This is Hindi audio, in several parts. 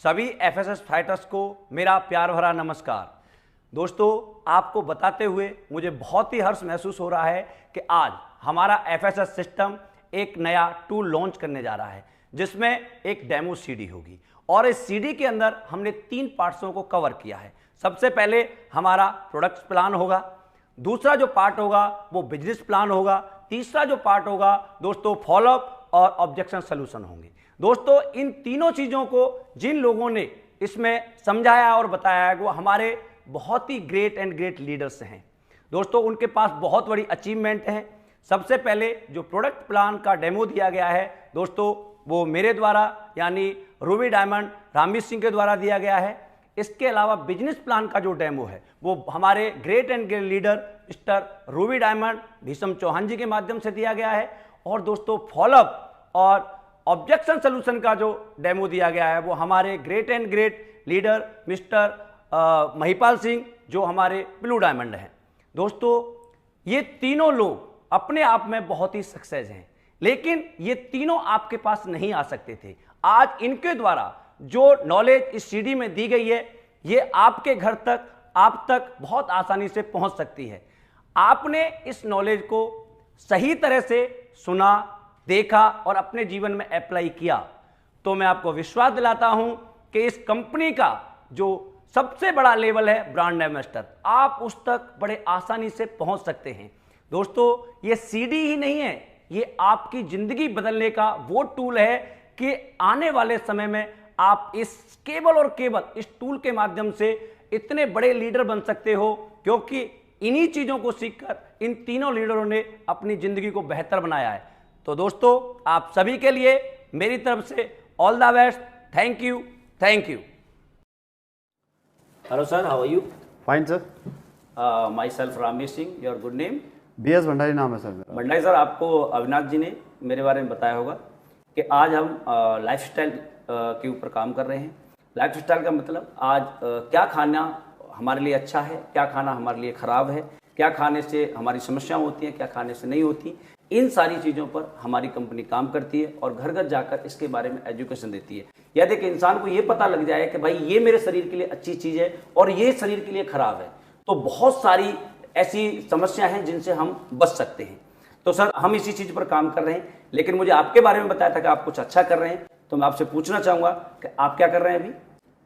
सभी एफएसएस फाइटर्स को मेरा प्यार भरा नमस्कार। दोस्तों, आपको बताते हुए मुझे बहुत ही हर्ष महसूस हो रहा है कि आज हमारा एफएसएस सिस्टम एक नया टूल लॉन्च करने जा रहा है, जिसमें एक डेमो सीडी होगी और इस सीडी के अंदर हमने 3 पार्ट्सों को कवर किया है। सबसे पहले हमारा प्रोडक्ट प्लान होगा, दूसरा जो पार्ट होगा वो बिजनेस प्लान होगा, तीसरा जो पार्ट होगा दोस्तों फॉलोअप और ऑब्जेक्शन सॉल्यूशन होंगे। दोस्तों, इन तीनों चीजों को जिन लोगों ने इसमें समझाया और बताया है वो हमारे बहुत ही ग्रेट एंड ग्रेट लीडर्स हैं। दोस्तों, उनके पास बहुत बड़ी अचीवमेंट है। सबसे पहले जो प्रोडक्ट प्लान का डेमो दिया गया है दोस्तों, वो मेरे द्वारा यानी रूबी डायमंड रामवीर सिंह के द्वारा दिया गया है। इसके अलावा बिजनेस प्लान का जो डेमो है वो हमारे great and great leader mister Ruby Diamond Bhishm Chauhan ji के माध्यम से दिया गया है। और दोस्तों, फॉलोअप और ऑब्जेक्शन सॉल्यूशन का जो डेमो दिया गया है वो हमारे great and great leader mister Mahipal Singh जो हमारे ब्लू डायमंड हैं। दोस्तों, ये तीनों लोग अपने आप में बहुत ही सक्सेस हैं, लेकिन ये तीनों आपके पास नहीं आ सकते थे। आज इनके द्वारा जो नॉलेज इस सीडी में दी गई है ये आपके घर तक, आप तक बहुत आसानी से पहुंच सकती है। आपने इस नॉलेज को सही तरह से सुना, देखा और अपने जीवन में अप्लाई किया तो मैं आपको विश्वास दिलाता हूं कि इस कंपनी का जो सबसे बड़ा लेवल है ब्रांड एम्बेसडर, आप उस तक बड़े आसानी से पहुंच सकते हैं। दोस्तों, ये सीडी ही नहीं है, ये आपकी जिंदगी बदलने का वो टूल है कि आने वाले समय में आप इस केवल और केवल इस टूल के माध्यम से इतने बड़े लीडर बन सकते हो, क्योंकि इन्हीं चीजों को सीखकर इन तीनों लीडरों ने अपनी जिंदगी को बेहतर बनाया है। तो दोस्तों, आप सभी के लिए मेरी तरफ से all the best. Thank you, thank you. Hello sir, how are you? Fine sir. Myself Ramveer Singh, your good name? BS Bhandari नाम है सर मेरा। भंडारी सर, आपको अविनाश जी ने मेरे बारे में बताया होगा कि आज हम लाइफस्टाइल के ऊपर काम कर रहे हैं। लाइफस्टाइल का मतलब आज क्या खाना हमारे लिए अच्छा है, क्या खाना हमारे लिए खराब है, क्या खाने से हमारी समस्याएं होती हैं, क्या खाने से नहीं होती, इन सारी चीज़ों पर हमारी कंपनी काम करती है और घर घर जाकर इसके बारे में एजुकेशन देती है। यदि कि इंसान को ये पता लग जाए कि भाई ये मेरे शरीर के लिए अच्छी चीज़ है और ये शरीर के लिए खराब है, तो बहुत सारी ऐसी समस्याएं हैं जिनसे हम बच सकते हैं। तो सर, हम इसी चीज़ पर काम कर रहे हैं, लेकिन मुझे आपके बारे में बताया था कि आप कुछ अच्छा कर रहे हैं, तो मैं आपसे पूछना चाहूँगा कि आप क्या कर रहे हैं अभी?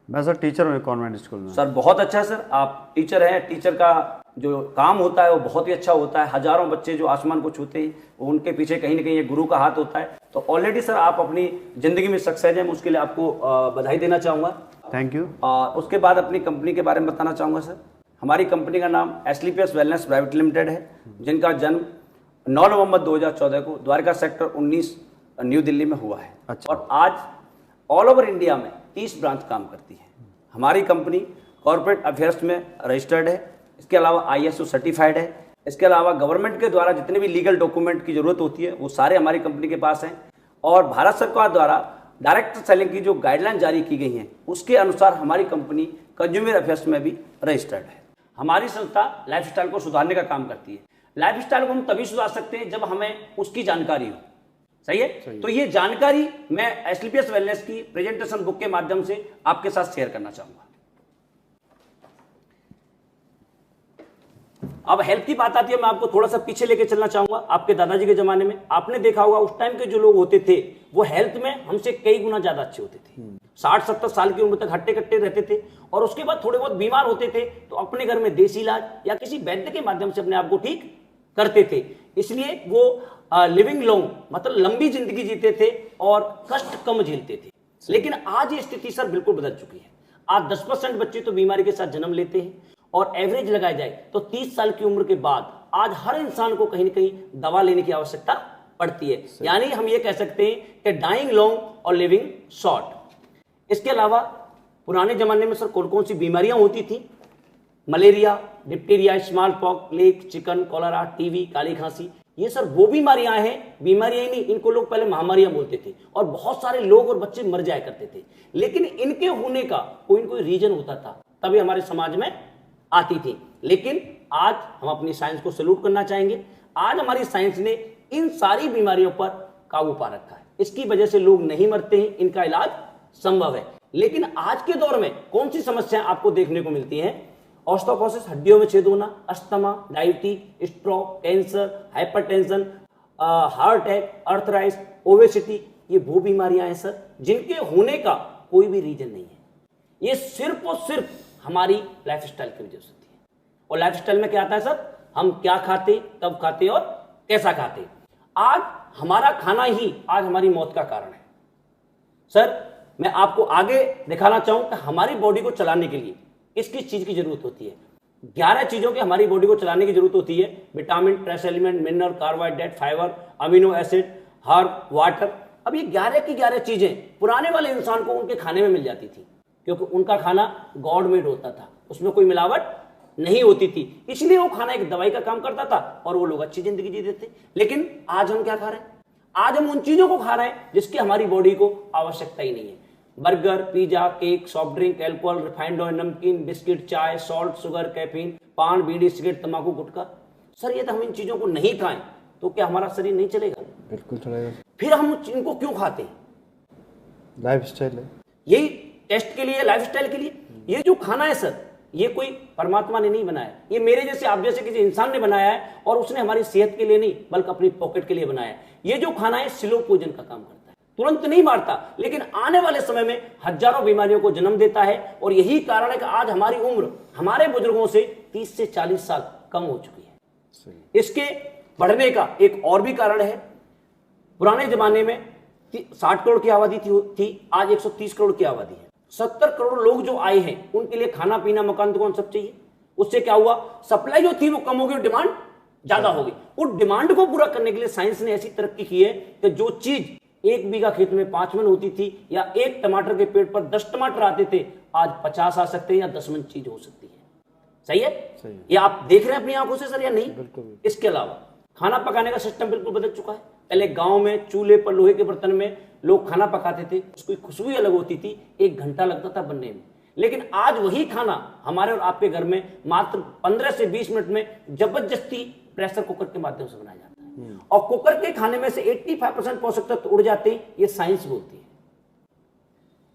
मैं सर टीचर हूँ कॉन्वेंट स्कूल में। सर, बहुत अच्छा है सर, आप टीचर हैं। टीचर का जो काम होता है वो बहुत ही अच्छा होता है। हजारों बच्चे जो आसमान को छूते हैं, उनके पीछे कहीं ना कहीं ये गुरु का हाथ होता है। तो ऑलरेडी सर आप अपनी जिंदगी में सक्सेस हैं, मैं उसके लिए आपको बधाई देना चाहूँगा। Thank you. उसके बाद अपनी कंपनी के बारे में बताना चाहूँगा सर। हमारी कंपनी का नाम एसलीपीएस वेलनेस प्राइवेट लिमिटेड है, जिनका जन्म 9 नवंबर 2014 को द्वारका सेक्टर 19 न्यू दिल्ली में हुआ है। अच्छा। और आज ऑल ओवर इंडिया में 30 ब्रांच काम करती है। हमारी कंपनी कॉर्पोरेट अफेयर्स में रजिस्टर्ड है, इसके अलावा ISO सर्टिफाइड है। इसके अलावा गवर्नमेंट के द्वारा जितने भी लीगल डॉक्यूमेंट की जरूरत होती है वो सारे हमारी कंपनी के पास हैं। और भारत सरकार द्वारा डायरेक्ट सेलिंग की जो गाइडलाइन जारी की गई हैं उसके अनुसार हमारी कंपनी कंज्यूमर अफेयर्स में भी रजिस्टर्ड है। हमारी संस्था लाइफस्टाइल को सुधारने का काम करती है। लाइफस्टाइल को हम तभी सुधार सकते हैं जब हमें उसकी जानकारी हो। सही है? तो ये जानकारी मैं एसलीपीएस वेलनेस की प्रेजेंटेशन बुक के माध्यम से आपके साथ शेयर करना चाहूंगा। अब हेल्थ की बात आती है, मैं आपको थोड़ा सा पीछे लेके चलना चाहूंगा। आपके दादाजी के जमाने में आपने देखा होगा उस टाइम के जो लोग होते थे वो हेल्थ में हमसे कई गुना ज्यादा अच्छे होते थे। 60-70 साल की उम्र तक हट्टे कट्टे रहते थे और उसके बाद थोड़े बहुत बीमार होते थे तो अपने घर में देसी इलाज या किसी वैद्य के माध्यम से अपने आप को ठीक करते थे। इसलिए वो लिविंग लॉन्ग मतलब लंबी जिंदगी जीते थे और कष्ट कम झेलते थे। लेकिन आज ये स्थिति सर बिल्कुल बदल चुकी है। आज 10% बच्चे तो बीमारी के साथ जन्म लेते हैं और एवरेज लगाया जाए तो 30 साल की उम्र के बाद आज हर इंसान को कहीं ना कहीं दवा लेने की आवश्यकता पड़ती है। यानी हम ये कह सकते हैं कि डाइंग लॉन्ग और लिविंग शॉर्ट। इसके अलावा पुराने जमाने में सर कौन कौन सी बीमारियां होती थी? Malaria, diphtheria, smallpox, plague, chicken, cholera, TB, काली खांसी, ये सर वो बीमारियां हैं। बीमारियां ही नहीं, इनको लोग पहले महामारियां बोलते थे और बहुत सारे लोग और बच्चे मर जाया करते थे। लेकिन इनके होने का कोई न कोई रीजन होता था, तभी हमारे समाज में आती थी। लेकिन आज हम अपनी साइंस को सैल्यूट करना चाहेंगे। आज हमारी साइंस ने इन सारी बीमारियों पर काबू पा रखा है। इसकी वजह से लोग नहीं मरते हैं, इनका इलाज संभव है। लेकिन आज के दौर में कौन सी समस्याएं आपको देखने को मिलती हैं? ऑस्टियोपोरोसिस, हड्डियों में छेद होना, asthma, diabetes, stroke, cancer, hypertension, heart attack, arthritis, obesity, ये वो बीमारियां हैं सर जिनके होने का कोई भी रीजन नहीं है। ये सिर्फ और सिर्फ हमारी लाइफस्टाइल की वजह से होती है। और लाइफस्टाइल में क्या आता है सर? हम क्या खाते, कब खाते और कैसा खाते। आज हमारा खाना ही आज हमारी मौत का कारण है। सर मैं आपको आगे दिखाना चाहूं कि हमारी बॉडी को चलाने के लिए किस किस चीज की जरूरत होती है। 11 चीजों की हमारी बॉडी को चलाने की जरूरत होती है। Vitamin, trace element, mineral, carbohydrate, fibre, amino acid, herb, water. अब ये 11 की 11 चीजें पुराने वाले इंसान को उनके खाने में मिल जाती थी, क्योंकि उनका खाना गॉड मेड होता था, उसमें कोई मिलावट नहीं होती थी, इसलिए वो खाना एक दवाई का काम करता था और वो लोग अच्छी जिंदगी जीते थे। लेकिन आज हम क्या खा रहे हैं? आज हम उन चीजों को खा रहे हैं जिसकी हमारी बॉडी को आवश्यकता ही नहीं है। Burger, pizza, cake, soft drink, alcohol, refined oil, नमकीन, बिस्किट, चाय, सॉल्ट, शुगर, कैफीन, पान, बीड़ी, सिगरेट, तंबाकू, गुटखा। सर ये तो हम इन चीजों को नहीं खाएं तो क्या हमारा शरीर नहीं चलेगा? बिल्कुल चलेगा। फिर हम इनको क्यों खाते हैं? लाइफस्टाइल है, यही टेस्ट के लिए, लाइफस्टाइल के लिए। ये जो खाना है सर, ये कोई परमात्मा ने नहीं बनाया, ये मेरे जैसे आप जैसे किसी इंसान ने बनाया है और उसने हमारी सेहत के लिए नहीं बल्कि अपनी पॉकेट के लिए बनाया है। ये जो खाना है स्लो पॉइजन का काम करता है, तुरंत नहीं मारता, लेकिन आने वाले समय में हजारों बीमारियों को जन्म देता है। और यही कारण है कि आज हमारी उम्र हमारे बुजुर्गों से 30 से 40 साल कम हो चुकी है। इसके बढ़ने का एक और भी कारण है। पुराने जमाने में 60 करोड़ की आबादी थी, आज 130 करोड़ की आबादी है। 70 करोड़ लोग जो आए हैं उनके लिए खाना पीना मकान दुकान सब चाहिए। उससे क्या हुआ? सप्लाई जो थी वो कम हो गई, डिमांड ज्यादा हो गई। उस डिमांड को पूरा करने के लिए साइंस ने ऐसी तरक्की की है कि जो चीज 1 बीघा खेत में 5 मन होती थी या 1 टमाटर के पेड़ पर 10 टमाटर आते थे, आज 50 आ सकते हैं या 10 मन चीज हो सकती है। सही है? सही। ये आप देख रहे हैं अपनी आंखों से सर या नहीं? बिल्कुल। इसके अलावा खाना पकाने का सिस्टम बिल्कुल बदल चुका है। पहले गांव में चूल्हे पर लोहे के बर्तन में लोग खाना पकाते थे, उसकी खुशबू अलग होती थी, 1 घंटा लगता था बनने में। लेकिन आज वही खाना हमारे और आपके घर में मात्र 15 से 20 मिनट में जबरदस्ती प्रेशर कुकर के माध्यम से बनाया जाता है। और कुकर के खाने में से 85% पोषक तत्व उड़ जाते हैं, ये साइंस बोलती है।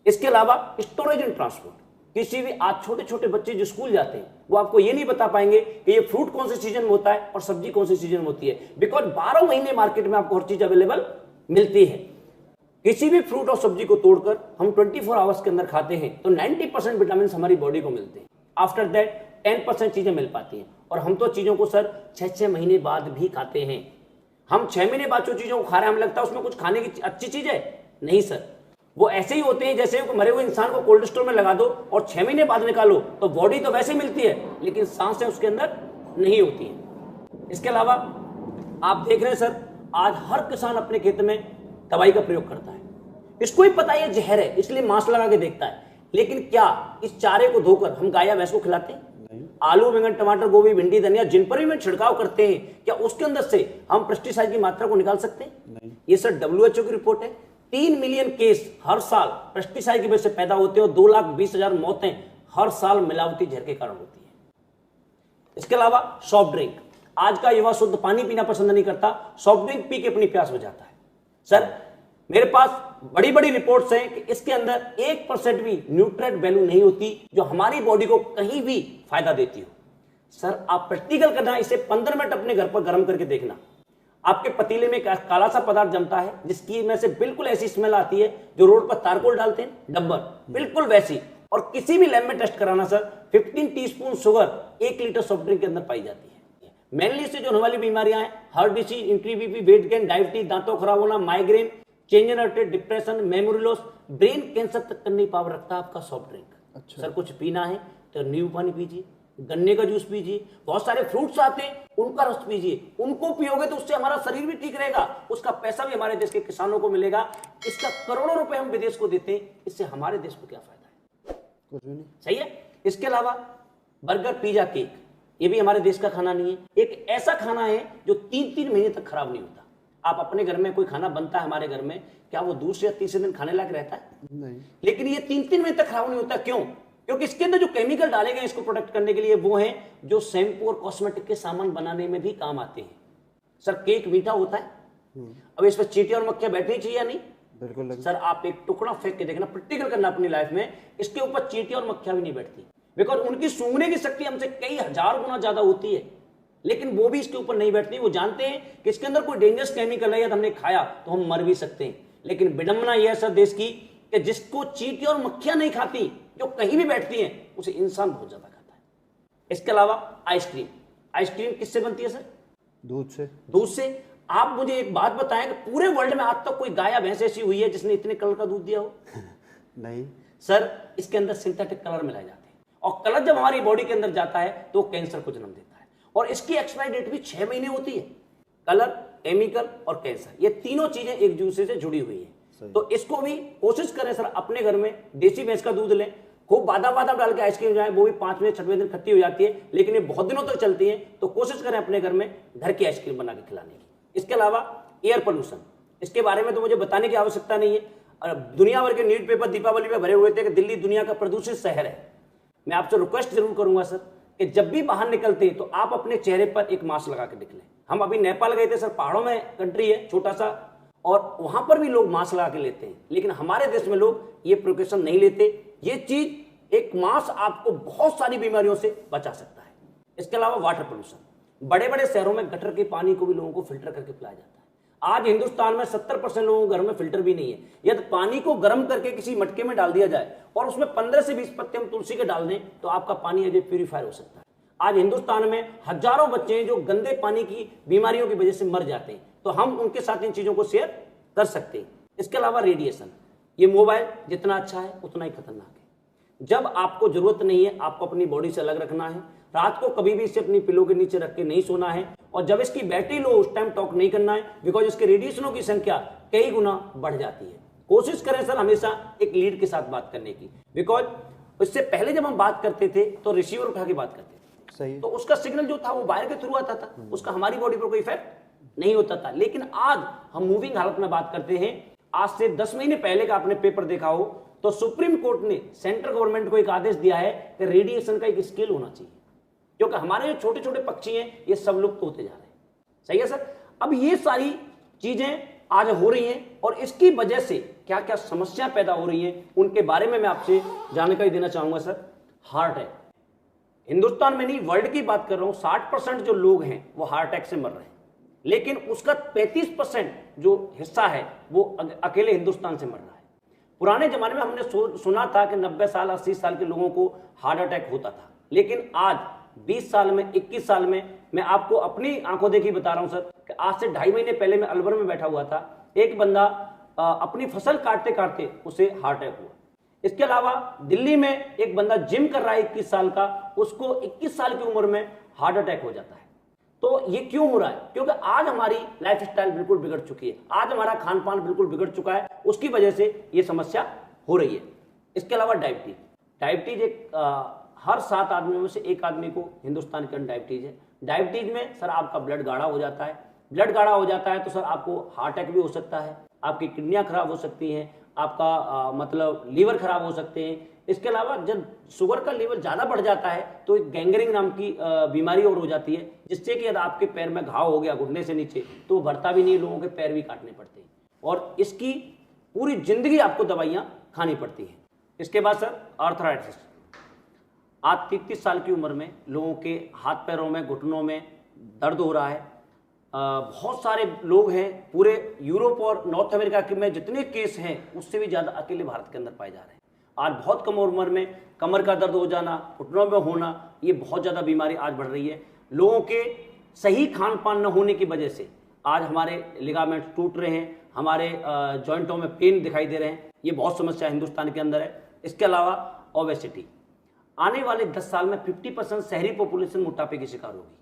इसके अलावा स्टोरेज एंड ट्रांसपोर्ट, किसी भी आज छोटे छोटे बच्चे जो स्कूल जाते हैं वो आपको ये नहीं बता पाएंगे कि ये फ्रूट कौन से सीजन में होता है और सब्जी कौन से सीजन में होती है, बिकॉज 12 महीने मार्केट में आपको हर चीज अवेलेबल मिलती है। किसी भी फ्रूट और सब्जी को तोड़कर हम 24 आवर्स के अंदर खाते हैं तो 90% विटामिन हमारी बॉडी को मिलते हैं। आफ्टर दैट 10% चीजें मिल पाती हैं। और हम तो चीजों को सर 6-6 महीने बाद भी खाते हैं। हम 6 महीने बाद जो चीजों को खा रहे हैं, हमें लगता है उसमें कुछ खाने की अच्छी चीज है? नहीं सर, वो ऐसे ही होते हैं जैसे मरे हुए इंसान को कोल्ड स्टोर में लगा दो और 6 महीने बाद निकालो तो बॉडी तो वैसे मिलती है, लेकिन सांसें उसके अंदर नहीं होती है। इसके अलावा आप देख रहे हैं सर, आज हर किसान अपने खेत में दवाई का प्रयोग करता है। इसको ही पता है जहर है, इसलिए मास्क लगा के देखता है। लेकिन क्या इस चारे को धोकर हम गाय या भैंस को खिलाते हैं? आलू, बैंगन, टमाटर, गोभी, भिंडी, धनिया जिन पर भी हम छिड़काव करते हैं, क्या उसके अंदर से हम पेस्टिसाइड की मात्रा को निकाल सकते हैं? नहीं। ये सर WHO की रिपोर्ट है। 3 मिलियन केस हर साल पेस्टिसाइड की वजह से पैदा होते हैं और 2,20,000 मौतें हर साल मिलावटी जहर के कारण होती है। इसके अलावा सॉफ्ट ड्रिंक, आज का युवा शुद्ध पानी पीना पसंद नहीं करता, सॉफ्ट ड्रिंक पी के अपनी प्यास बुझाता है। सर मेरे पास बड़ी बड़ी रिपोर्ट्स हैं कि इसके अंदर 1% भी न्यूट्रिएंट वैल्यू नहीं होती जो हमारी बॉडी को कहीं भी फायदा देती हो। सर आप प्रैक्टिकल करना, इसे 15 मिनट अपने घर पर गर्म करके देखना। आपके पतीले में काला सा पदार्थ जमता है जिसकी में से बिल्कुल ऐसी स्मेल आती है जो रोड पर तारकोल डालते हैं डब्बर, बिल्कुल वैसी। और किसी भी लैब में टेस्ट कराना sir, 15 teaspoon sugar 1 litre soft drink के अंदर पाई जाती है। मेनली इससे जो होने वाली बीमारियां हैं, heart disease, increase BP, weight gain, diabetes, दांतों खराब होना, migraine, change in heart rate, depression, memory loss, brain cancer तक करने की पावर रखता है आपका सॉफ्ट ड्रिंक। अच्छा। सर कुछ पीना है तो नींबू पानी पीजिए, गन्ने का जूस पीजिए, बहुत सारे फ्रूट्स आते हैं उनका रस पीजिए, उनको पियोगे तो उससे हमारा शरीर भी ठीक रहेगा, उसका पैसा भी हमारे देश के किसानों को मिलेगा। इसका करोड़ों रुपए हम विदेश को देते हैं, इससे हमारे देश को क्या फायदा है? कुछ भी नहीं। सही है। इसके अलावा बर्गर, पिज्जा, केक, ये भी हमारे देश का खाना नहीं है। एक ऐसा खाना है जो 3-3 महीने तक खराब नहीं होता। आप अपने घर में कोई खाना बनता है हमारे घर में, क्या वो दूसरे या तीसरे दिन खाने लायक रहता है? नहीं। लेकिन ये 3-3 महीने तक खराब नहीं होता। क्यों? क्योंकि इसके अंदर जो केमिकल डाले गए इसको प्रोटेक्ट करने के लिए वो हैं जो शैम्पू और कॉस्मेटिक के सामान बनाने में भी काम आते हैं। सर केक मीठा होता है, अब इस पर चींटियां और मक्खियां बैठनी चाहिए या नहीं? बिल्कुल लगे। सर आप एक टुकड़ा फेंक के देखना, प्रैक्टिकल करना अपनी लाइफ में, इसके ऊपर चींटियां और मक्खियां भी नहीं बैठती, बिकॉज उनकी सूंघने की शक्ति हमसे कई हजार गुना ज्यादा होती है, लेकिन वो भी इसके ऊपर नहीं बैठती। वो जानते हैं कि इसके अंदर कोई डेंजरस केमिकल है, या हमने खाया तो हम मर भी सकते हैं। लेकिन विडंबना यह है सर देश की कि जिसको चींटियां और मक्खियां नहीं खाती, जो कहीं भी बैठती हैं, उसे इंसान बहुत ज्यादा खाता है। इसके अलावा आइसक्रीम, आइसक्रीम किससे बनती है सर? दूध से। दूध से। आप मुझे एक बात बताएं कि पूरे वर्ल्ड में आज तक कोई गाय या भैंस ऐसी हुई है जिसने इतने कलर का दूध दिया हो? नहीं सर इसके अंदर सिंथेटिक कलर मिलाए जाते हैं, और कलर जब हमारी बॉडी के अंदर जाता है तो कैंसर को जन्म देता है, और इसकी एक्सपायरी डेट भी 6 महीने होती है। कलर, केमिकल और कैंसर, ये तीनों चीजें एक दूसरे से जुड़ी हुई है। तो इसको भी कोशिश करें सर, अपने घर में देसी भैंस का दूध लें, खूब बादाम बादाम डाल के आइसक्रीम जाए, वो भी 5वें 6वें दिन खट्टी हो जाती है, लेकिन ये बहुत दिनों तक चलती है। तो कोशिश करें अपने घर में घर की आइसक्रीम बना के खिलाने की। इसके अलावा एयर पोल्यूशन, इसके बारे में तो मुझे बताने की आवश्यकता नहीं है। दुनिया भर के न्यूज पेपर दीपावली पे भरे हुए थे कि दिल्ली दुनिया का प्रदूषित शहर है। मैं आपसे रिक्वेस्ट जरूर करूंगा सर कि जब भी बाहर निकलते तो आप अपने चेहरे पर एक मास्क लगा के निकलें। हम अभी नेपाल गए थे सर, पहाड़ों में कंट्री है छोटा सा, और वहां पर भी लोग मास्क लगा के लेते हैं, लेकिन हमारे देश में लोग ये प्रिकॉशन नहीं लेते। ये चीज, एक मास्क आपको बहुत सारी बीमारियों से बचा सकता है। इसके अलावा वाटर पोल्यूशन, बड़े बड़े शहरों में गटर के पानी को भी लोगों को फिल्टर करके पिलाया जाता है। आज हिंदुस्तान में 70% लोगों के घर में फिल्टर भी नहीं है। यदि पानी को गर्म करके किसी मटके में डाल दिया जाए और उसमें 15 से 20 पत्ते हम तुलसी के डाल दें तो आपका पानी अजय प्यूरिफायर हो सकता है। आज हिंदुस्तान में हजारों बच्चे हैं जो गंदे पानी की बीमारियों की वजह से मर जाते हैं, तो हम उनके साथ इन चीजों को शेयर कर सकते हैं। इसके अलावा रेडिएशन, ये मोबाइल जितना अच्छा है उतना ही खतरनाक है। जब आपको जरूरत नहीं है, आपको अपनी बॉडी से अलग रखना है। रात को कभी भी इसे अपनी पिलो के नीचे रख के नहीं सोना है, और जब इसकी बैटरी लो उस टाइम टॉक नहीं करना है, बिकॉज इसके रेडिएशनों की संख्या कई गुना बढ़ जाती है। कोशिश करें सर हमेशा एक लीड के साथ बात करने की, बिकॉज इससे पहले जब हम बात करते थे तो रिसीवर उठा के बात करते थे, सही। तो उसका सिग्नल जो था वो वायर के थ्रू आता था, उसका हमारी बॉडी पर कोई इफेक्ट नहीं होता था। लेकिन आज हम मूविंग हालत में बात करते हैं। आज से 10 महीने पहले का आपने पेपर देखा हो तो सुप्रीम कोर्ट ने सेंट्रल गवर्नमेंट को एक आदेश दिया है कि रेडिएशन का एक स्केल होना चाहिए, क्योंकि हमारे जो छोटे छोटे पक्षी हैं ये सब लुप्त होते जा रहे हैं। सही है सर। अब ये सारी चीजें आज हो रही हैं, और इसकी वजह से क्या क्या समस्या पैदा हो रही हैं उनके बारे में मैं आपसे जानकारी देना चाहूंगा सर। हार्ट अटैक, हिंदुस्तान में नहीं वर्ल्ड की बात कर रहा हूं, 60% जो लोग हैं वो हार्ट अटैक से मर रहे हैं, लेकिन उसका 35% जो हिस्सा है वो अकेले हिंदुस्तान से मर रहा है। पुराने जमाने में हमने सुना था कि 90 साल 80 साल के लोगों को हार्ट अटैक होता था, लेकिन आज 20 साल में 21 साल में, मैं आपको अपनी आंखों देखी बता रहा हूं सर कि आज से 2.5 महीने पहले मैं अलवर में बैठा हुआ था, एक बंदा अपनी फसल काटते काटते उसे हार्ट अटैक हुआ। इसके अलावा दिल्ली में एक बंदा जिम कर रहा है 21 साल का, उसको 21 साल की उम्र में हार्ट अटैक हो जाता है। तो ये क्यों हो रहा है? क्योंकि आज हमारी लाइफस्टाइल बिल्कुल बिगड़ चुकी है, आज हमारा खान पान बिल्कुल बिगड़ चुका है, उसकी वजह से ये समस्या हो रही है। इसके अलावा डायबिटीज, डायबिटीज एक हर 7 आदमियों में से 1 आदमी को हिंदुस्तान के अंदर डायबिटीज है। डायबिटीज में सर आपका ब्लड गाढ़ा हो जाता है, ब्लड गाढ़ा हो जाता है तो सर आपको हार्ट अटैक भी हो सकता है, आपकी किडनियां खराब हो सकती हैं, आपका मतलब लीवर खराब हो सकते हैं। इसके अलावा जब शुगर का लेवल ज्यादा बढ़ जाता है तो एक गैंग्रीन नाम की बीमारी और हो जाती है, जिससे कि यदि आपके पैर में घाव हो गया घुटने से नीचे तो वो भरता भी नहीं, लोगों के पैर भी काटने पड़ते हैं, और इसकी पूरी जिंदगी आपको दवाइयां खानी पड़ती हैं। इसके बाद सर आर्थराइटिस, आज 33 साल की उम्र में लोगों के हाथ पैरों में घुटनों में दर्द हो रहा है। बहुत सारे लोग हैं पूरे यूरोप और नॉर्थ अमेरिका के में जितने केस हैं उससे भी ज्यादा अकेले भारत के अंदर पाए जा रहे हैं। आज बहुत कम उम्र में कमर का दर्द हो जाना, घुटनों में होना, ये बहुत ज्यादा बीमारी आज बढ़ रही है। लोगों के सही खान पान न होने की वजह से आज हमारे लिगामेंट टूट रहे हैं, हमारे जॉइंटों में पेन दिखाई दे रहे हैं, ये बहुत समस्या हिंदुस्तान के अंदर है। इसके अलावा ओबेसिटी, आने वाले 10 साल में 50% शहरी पॉपुलेशन मोटापे की शिकार होगी।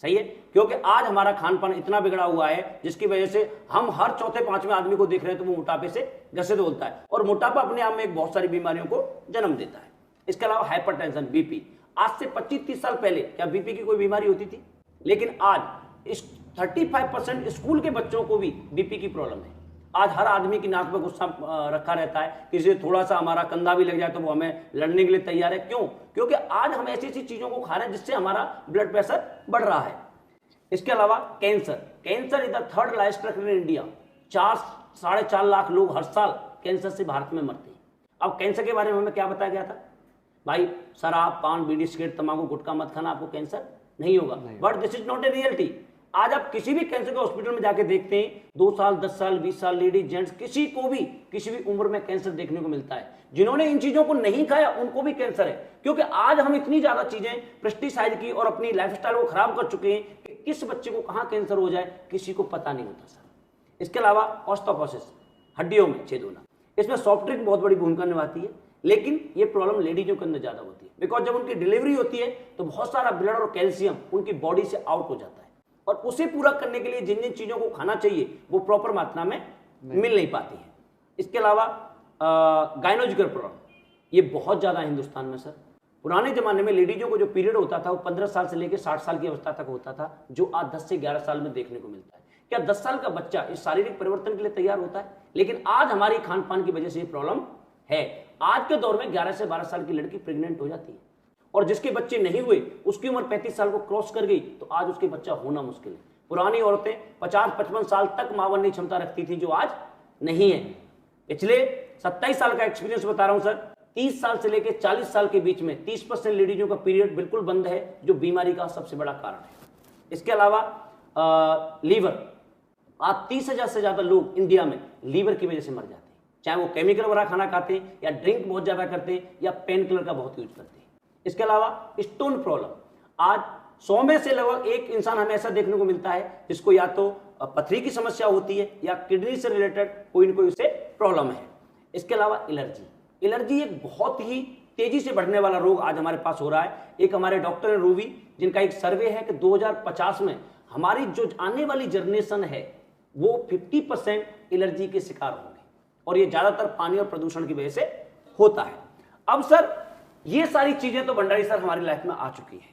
सही है, क्योंकि आज हमारा खान पान इतना बिगड़ा हुआ है जिसकी वजह से हम हर चौथे पांचवें आदमी को देख रहे हैं तो वो मोटापे से ग्रसित होता है, और मोटापा अपने आप में एक बहुत सारी बीमारियों को जन्म देता है। इसके अलावा हाइपरटेंशन, बीपी, आज से 25-30 साल पहले क्या बीपी की कोई बीमारी होती थी? लेकिन आज इस 35% स्कूल के बच्चों को भी बीपी की प्रॉब्लम है। आज हर आदमी की नाक में गुस्सा रखा रहता है, किसी थोड़ा सा हमारा कंधा भी लग जाए तो वो हमें लड़ने के लिए तैयार है। क्यों? क्योंकि आज हम ऐसी ऐसी चीजों को खा रहे हैं जिससे हमारा ब्लड प्रेशर बढ़ रहा है। इसके अलावा cancer, cancer is the 3rd largest structure in India, 4.5 lakh लोग हर साल कैंसर से भारत में मरते हैं। अब कैंसर के बारे में हमें क्या बताया गया था, भाई शराब, पान, बीड़ी, सिगरेट, तंबाकू, गुटखा मत खाना, आपको कैंसर नहीं होगा। But this is not a reality. आज आप किसी भी कैंसर के हॉस्पिटल में जाके देखते हैं, 2 साल, 10 साल, 20 साल, लेडीज, जेंट्स, किसी को भी किसी भी उम्र में कैंसर देखने को मिलता है। जिन्होंने इन चीजों को नहीं खाया उनको भी कैंसर है, क्योंकि आज हम इतनी ज्यादा चीजें पेस्टिसाइड की और अपनी लाइफस्टाइल को खराब कर चुके हैं कि किस बच्चे को कहां कैंसर हो जाए किसी को पता नहीं होता सर। इसके अलावा ऑस्टियोपोरोसिस, हड्डियों में छेद होना, इसमें सॉफ्ट ड्रिंक बहुत बड़ी भूमिका निभाती है, लेकिन ये प्रॉब्लम लेडीजों के अंदर ज्यादा होती है। बिकॉज जब उनकी डिलीवरी होती है तो बहुत सारा ब्लड और कैल्शियम उनकी बॉडी से आउट हो जाता है, और उसे पूरा करने के लिए जिन जिन चीजों को खाना चाहिए वो प्रॉपर मात्रा में मिल नहीं पाती है। इसके अलावा गायनोलॉजिकल प्रॉब्लम ये बहुत ज्यादा है हिंदुस्तान में सर। पुराने जमाने में लेडीजों को जो पीरियड होता था वो 15 साल से लेकर 60 साल की अवस्था तक होता था, जो आज 10 से 11 साल में देखने को मिलता है। क्या 10 साल का बच्चा इस शारीरिक परिवर्तन के लिए तैयार होता है? लेकिन आज हमारी खान पान की वजह से ये प्रॉब्लम है। आज के दौर में 11 से 12 साल की लड़की प्रेग्नेंट हो जाती है, और जिसके बच्चे नहीं हुए उसकी उम्र 35 साल को क्रॉस कर गई तो आज उसके बच्चा होना मुश्किल है। पुरानी औरतें 50-55 साल तक मां बनने की क्षमता रखती थी, जो आज नहीं है। पिछले 27 साल का एक्सपीरियंस बता रहा हूं सर। 30 साल से लेकर 40 साल के बीच में 30% लेडीजों का पीरियड बिल्कुल बंद है, जो बीमारी का सबसे बड़ा कारण है। इसके अलावा लीवर, आज 30,000 से ज्यादा लोग इंडिया में लीवर की वजह से मर जाते हैं, चाहे वो केमिकल वाला खाना खाते हैं या ड्रिंक बहुत ज्यादा करते हैं या पेन किलर का बहुत यूज करते हैं। इसके अलावा स्टोन प्रॉब्लम, आज 100 में से लगभग 1 इंसान हमें ऐसा देखने को मिलता है जिसको या तो पथरी की समस्या होती है या किडनी से रिलेटेड कोई न कोई उसे प्रॉब्लम है। इसके अलावा एलर्जी एक बहुत ही तेजी से बढ़ने वाला रोग आज हमारे पास हो रहा है। एक हमारे डॉक्टर है रूवी, जिनका एक सर्वे है कि 2050 में हमारी जो आने वाली जनरेशन है वो 50% एलर्जी के शिकार होंगे, और ये ज्यादातर पानी और प्रदूषण की वजह से होता है। अब सर ये सारी चीजें तो भंडारी सर हमारी लाइफ में आ चुकी है,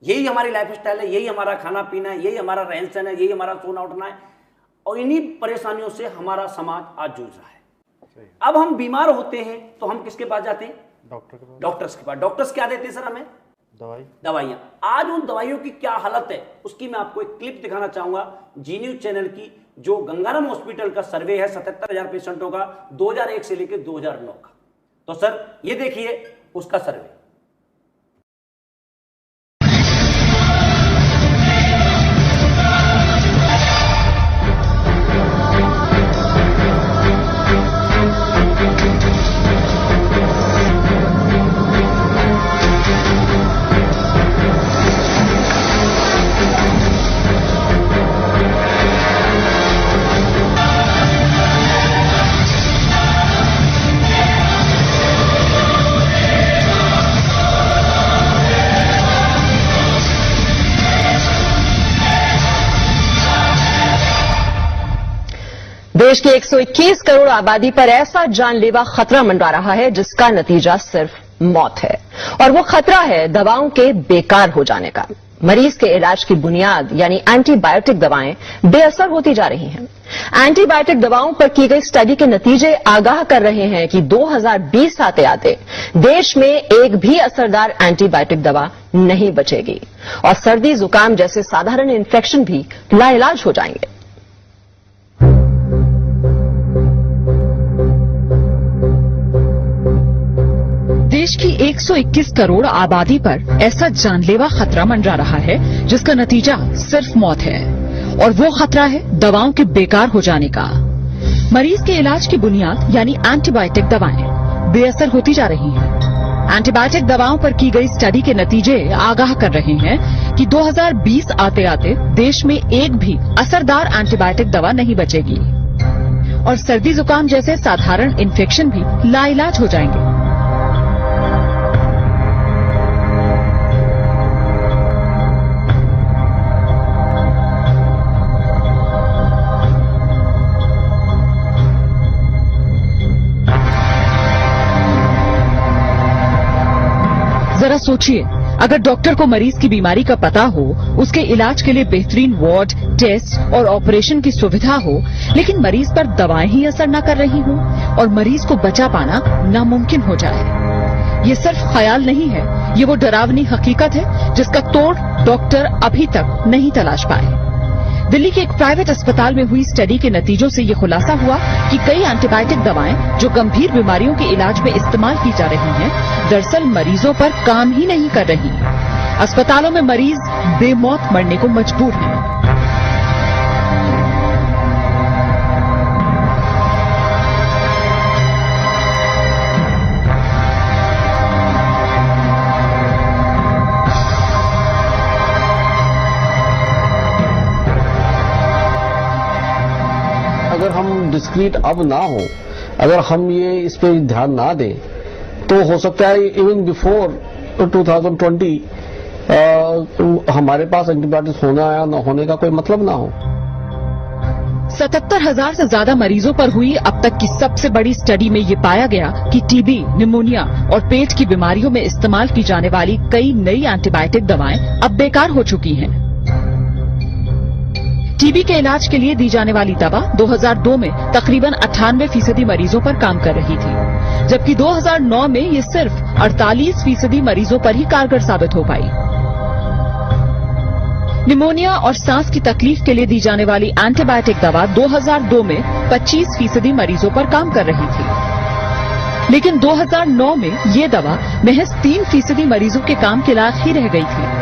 यही हमारी लाइफ स्टाइल है, यही हमारा खाना पीना है, यही हमारा रहन सहन है, यही हमारा सोना उठना है, और इन्हीं परेशानियों से हमारा समाज आज जूझ रहा है। अब हम बीमार होते हैं तो हम किसके पास जाते हैं? डॉक्टर्स के पास। डॉक्टर्स क्या देते हैं सर हमें? दवाइयां। आज उन दवाइयों की क्या हालत है उसकी मैं आपको एक क्लिप दिखाना चाहूंगा जी न्यूज चैनल की, जो गंगाराम हॉस्पिटल का सर्वे है 77,000 पेशेंटों का 2001 से लेकर 2009 का। तो सर ये देखिए उसका सर्वे। देश की 121 करोड़ आबादी पर ऐसा जानलेवा खतरा मंडरा रहा है जिसका नतीजा सिर्फ मौत है, और वो खतरा है दवाओं के बेकार हो जाने का। मरीज के इलाज की बुनियाद यानी एंटीबायोटिक दवाएं बेअसर होती जा रही हैं। एंटीबायोटिक दवाओं पर की गई स्टडी के नतीजे आगाह कर रहे हैं कि 2020 आते आते देश में एक भी असरदार एंटीबायोटिक दवा नहीं बचेगी, और सर्दी जुकाम जैसे साधारण इन्फेक्शन भी लाइलाज हो जाएंगे। देश की 121 करोड़ आबादी पर ऐसा जानलेवा खतरा मंडरा रहा है जिसका नतीजा सिर्फ मौत है, और वो खतरा है दवाओं के बेकार हो जाने का। मरीज के इलाज की बुनियाद यानी एंटीबायोटिक दवाएं बेअसर होती जा रही हैं। एंटीबायोटिक दवाओं पर की गई स्टडी के नतीजे आगाह कर रहे हैं कि 2020 आते आते देश में एक भी असरदार एंटीबायोटिक दवा नहीं बचेगी, और सर्दी जुकाम जैसे साधारण इन्फेक्शन भी लाइलाज हो जाएंगे। जरा सोचिए, अगर डॉक्टर को मरीज की बीमारी का पता हो, उसके इलाज के लिए बेहतरीन वार्ड, टेस्ट और ऑपरेशन की सुविधा हो, लेकिन मरीज पर दवाएं ही असर न कर रही हों और मरीज को बचा पाना नामुमकिन हो जाए। ये सिर्फ ख्याल नहीं है, ये वो डरावनी हकीकत है जिसका तोड़ डॉक्टर अभी तक नहीं तलाश पाए। दिल्ली के एक प्राइवेट अस्पताल में हुई स्टडी के नतीजों से ये खुलासा हुआ कि कई एंटीबायोटिक दवाएं जो गंभीर बीमारियों के इलाज में इस्तेमाल की जा रही हैं, दरअसल मरीजों पर काम ही नहीं कर रही। अस्पतालों में मरीज बेमौत मरने को मजबूर हैं। अगर हम डिस्क्रीट अब ना हो, अगर हम ये इस पे ध्यान ना दें, तो हो सकता है इवन बिफोर 2020 हमारे पास एंटीबायोटिक्स होना या न होने का कोई मतलब ना हो। 77,000 से ज्यादा मरीजों पर हुई अब तक की सबसे बड़ी स्टडी में ये पाया गया कि टीबी, निमोनिया और पेट की बीमारियों में इस्तेमाल की जाने वाली कई नई एंटीबायोटिक दवाएं अब बेकार हो चुकी हैं। टीबी के इलाज के लिए दी जाने वाली दवा 2002 में तकरीबन 98% मरीजों पर काम कर रही थी, जबकि 2009 में ये सिर्फ 48% मरीजों पर ही कारगर साबित हो पाई। निमोनिया और सांस की तकलीफ के लिए दी जाने वाली एंटीबायोटिक दवा 2002 में 25% मरीजों पर काम कर रही थी, लेकिन 2009 में ये दवा महज 3% मरीजों के काम के लायक ही रह गई थी।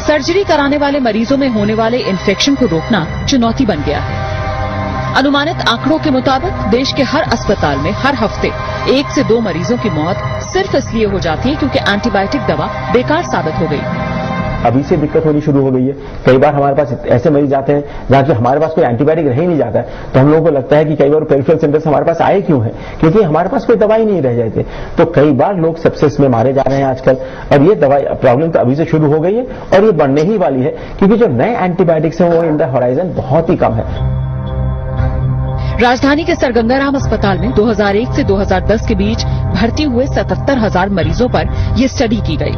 सर्जरी कराने वाले मरीजों में होने वाले इन्फेक्शन को रोकना चुनौती बन गया है। अनुमानित आंकड़ों के मुताबिक देश के हर अस्पताल में हर हफ्ते 1 से 2 मरीजों की मौत सिर्फ इसलिए हो जाती है क्योंकि एंटीबायोटिक दवा बेकार साबित हो गई। अभी से दिक्कत होनी शुरू हो गई है। कई बार हमारे पास ऐसे मरीज आते हैं जहाँ की हमारे पास कोई एंटीबायोटिक रह ही नहीं जाता है, तो हम लोगों को लगता है कि कई बार पेरिफेरल सेंटर से हमारे पास आए क्यों है, क्योंकि हमारे पास कोई दवाई नहीं रह जाती। तो कई बार लोग सेप्सिस में मारे जा रहे हैं आजकल, और ये दवाई प्रॉब्लम तो अभी से शुरू हो गई है और ये बढ़ने ही वाली है, क्योंकि जो नए एंटीबायोटिक्स हैं वो इन द होराइजन बहुत ही कम है। राजधानी के सर गंगाराम अस्पताल में 2001 से 2010 के बीच भर्ती हुए 77,000 मरीजों पर यह स्टडी की गई।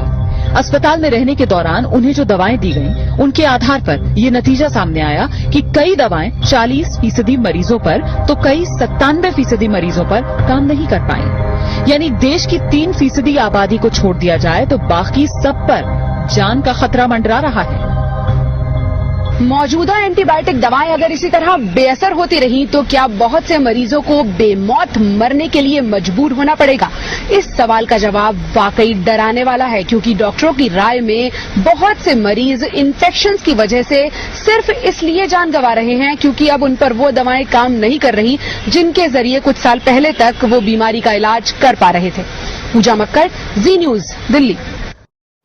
अस्पताल में रहने के दौरान उन्हें जो दवाएं दी गईं, उनके आधार पर ये नतीजा सामने आया कि कई दवाएं 40% मरीजों पर तो कई 97% मरीजों पर काम नहीं कर पाई। यानी देश की 3% आबादी को छोड़ दिया जाए तो बाकी सब पर जान का खतरा मंडरा रहा है। मौजूदा एंटीबायोटिक दवाएं अगर इसी तरह बेअसर होती रही तो क्या बहुत से मरीजों को बेमौत मरने के लिए मजबूर होना पड़ेगा? इस सवाल का जवाब वाकई डराने वाला है, क्योंकि डॉक्टरों की राय में बहुत से मरीज इन्फेक्शंस की वजह से सिर्फ इसलिए जान गंवा रहे हैं क्योंकि अब उन पर वो दवाएं काम नहीं कर रही जिनके जरिए कुछ साल पहले तक वो बीमारी का इलाज कर पा रहे थे। पूजा मक्कड़, जी न्यूज, दिल्ली।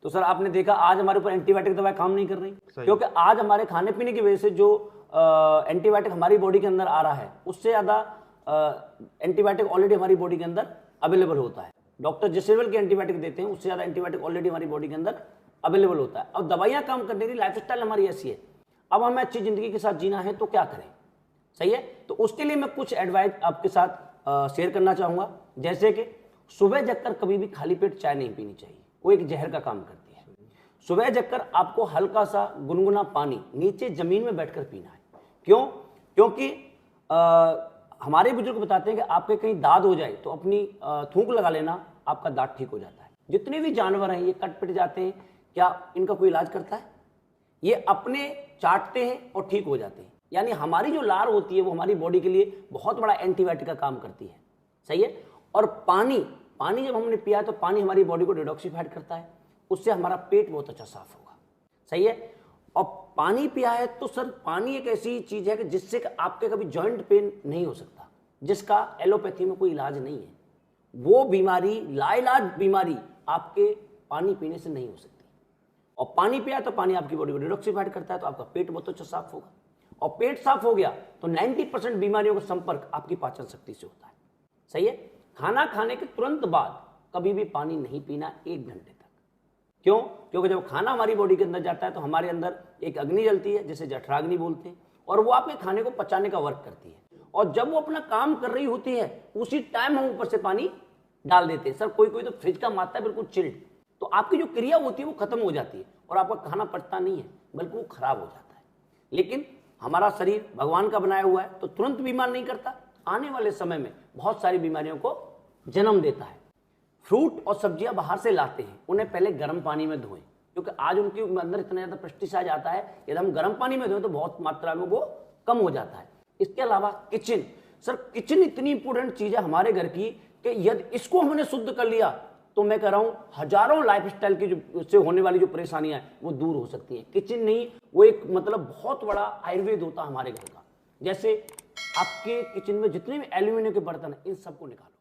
तो सर आपने देखा आज हमारे ऊपर एंटीबायोटिक दवाएं काम नहीं कर रही, क्योंकि आज हमारे खाने पीने की वजह से जो एंटीबायोटिक हमारी बॉडी के अंदर आ रहा है उससे ज्यादा एंटीबायोटिक ऑलरेडी हमारी बॉडी के अंदर अवेलेबल होता है। डॉक्टर जिस लेवल के एंटीबायोटिक देते हैं उससे ज्यादा एंटीबायोटिक ऑलरेडी हमारी बॉडी के अंदर अवेलेबल होता है। और दवाइयां काम करने की लाइफस्टाइल हमारी ऐसी है, अब हमें अच्छी जिंदगी के साथ जीना है तो क्या करें, सही है। तो उसके लिए मैं कुछ एडवाइस आपके साथ शेयर करना चाहूंगा। जैसे कि सुबह जगकर कभी भी खाली पेट चाय नहीं पीनी चाहिए, वो एक जहर का काम करती है। सुबह जगकर आपको हल्का सा गुनगुना पानी नीचे जमीन में बैठकर पीना है। क्यों? क्योंकि हमारे बुजुर्ग बताते हैं कि आपके कहीं दाद हो जाए तो अपनी थूक लगा लेना, आपका दांत ठीक हो जाता है। जितने भी जानवर हैं ये कट पिट जाते हैं, क्या इनका कोई इलाज करता है? ये अपने चाटते हैं और ठीक हो जाते हैं। यानी हमारी जो लार होती है वो हमारी बॉडी के लिए बहुत बड़ा एंटीबायोटिक का काम करती है, सही है। और पानी जब हमने पिया तो पानी हमारी बॉडी को डिटॉक्सिफाइड करता है, उससे हमारा पेट बहुत अच्छा साफ होगा, सही है। और पानी पिया है तो सर पानी एक ऐसी चीज है कि जिससे आपके कभी जॉइंट पेन नहीं हो सकता, जिसका एलोपैथी में कोई इलाज नहीं है। वो बीमारी, लाइलाज बीमारी आपके पानी पीने से नहीं हो सकती। और पानी पिया तो पानी आपकी बॉडी को डिटॉक्सिफाइड करता है, तो आपका पेट बहुत अच्छा साफ होगा। और पेट साफ हो गया तो 90% बीमारियों का संपर्क आपकी पाचन शक्ति से होता है, सही है। खाना खाने के तुरंत बाद कभी भी पानी नहीं पीना 1 घंटे तक। क्यों? क्योंकि जब खाना हमारी बॉडी के अंदर जाता है तो हमारे अंदर एक अग्नि जलती है जिसे जठराग्नि बोलते हैं, और वो आपके खाने को पचाने का वर्क करती है। और जब वो अपना काम कर रही होती है उसी टाइम हम ऊपर से पानी डाल देते हैं। सर कोई कोई तो फ्रिज का मारता है बिल्कुल चिल्ड, तो आपकी जो क्रिया होती है वो खत्म हो जाती है और आपका खाना पचता नहीं है बल्कि वो खराब हो जाता है। लेकिन हमारा शरीर भगवान का बनाया हुआ है तो तुरंत बीमार नहीं करता, आने वाले समय में बहुत सारी बीमारियों को जन्म देता है। फ्रूट और सब्जियां बाहर से लाते हैं, उन्हें पहले गर्म पानी में धोएं, क्योंकि आज उनके अंदर इतना ज्यादा पेस्टिसाइड आता है, यदि हम गर्म पानी में धोएं तो बहुत मात्रा में वो कम हो जाता है। इसके अलावा किचन, सर किचन इतनी इंपॉर्टेंट चीज है हमारे घर की कि यदि इसको हमने शुद्ध कर लिया तो मैं कह रहा हूं हजारों लाइफस्टाइल की जो से होने वाली जो परेशानियां हैं वो दूर हो सकती हैं। किचन नहीं, वो एक मतलब बहुत बड़ा आयुर्वेद होता हमारे घर का। जैसे आपके किचन में जितने भी एल्यूमिनियम के बर्तन हैं इन सबको निकालो,